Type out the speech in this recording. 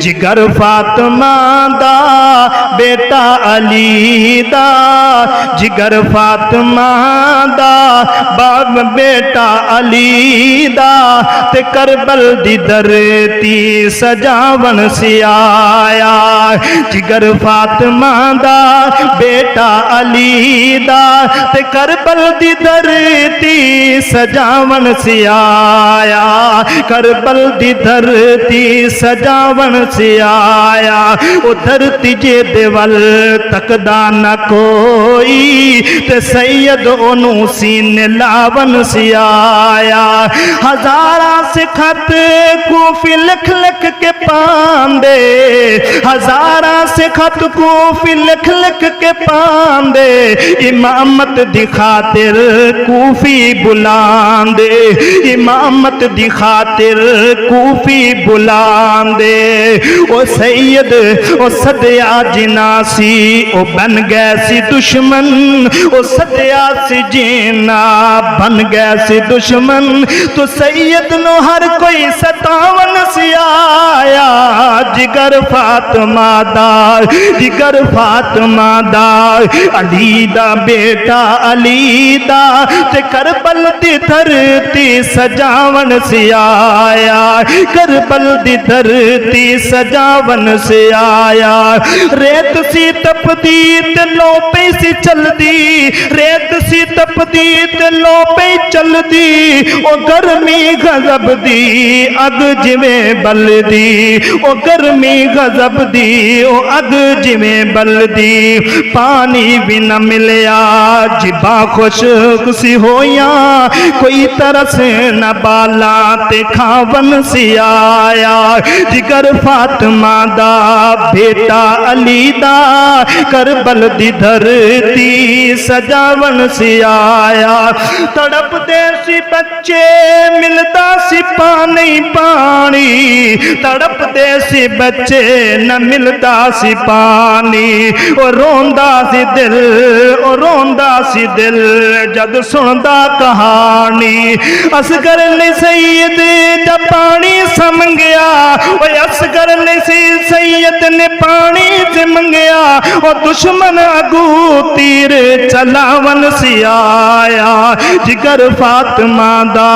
जिगर फातिमा दा बेटा अली दा, जिगर फातिमा दा बाब बेटा अली दा, ते करबल दी धरती सजावन से आया। जिगर फातिमा दा बेटा अली दा, ते करबल दी धरती सजावन से आया। करबल दी धरती सजावन से आया। ओ धरती जे देवल तकदा न कोई, ते सैयद ओनू सीने लावन से आया। हजारा से खत कूफी लिख लिख के पांदे, हजारा से खत कूफी लिख लिख के पांदे, इमामत दी खातिर कूफी बुलांदे, इमामत दी खातिर कूफी बुलांदे। ओ सैयद ओ सदया जिना सी ओ बन गए सी दुश्मन, ओ सदया सी जीना बन गए सी दुश्मन। तो सैयद नो हर कोई सतावन से आया। जिगर फातिमा दा, जिगर फातिमा दा अली दा बेटा अली दा, ते करबल दी धरती सजावन से आया। करबल दी धरती सजावन से आया। रेत सी तपदी ते लो पे सी चलदी, रेत सी तपदी ते लो पे चलदी, ओ गर्मी गजब दी अग जिवें बलदी, ओ गर्मी गजब दी ओ अग जिवें बलदी। पानी भी न मिलया जिबा खुशक सी होया, कोई तरस न बाला ते खावन सी आया। जिगर फातिमा दा बेटा अली दा, करबल दी धरती सजावन से आया। तड़प दे सी बच्चे मिलता सी पानी पानी, तड़प दे सी बच्चे न मिलता सी पानी। ओ रोंदा सी दिल, ओ रोंदा सी दिल जद सुनदा कहानी। असगर ने सैयद जब पानी समंगया, ओ असगर ने सैयद ने पानी समंगया, ओ दुश्मन अगू तीर चलावन से आया। जिगर फातिमा दा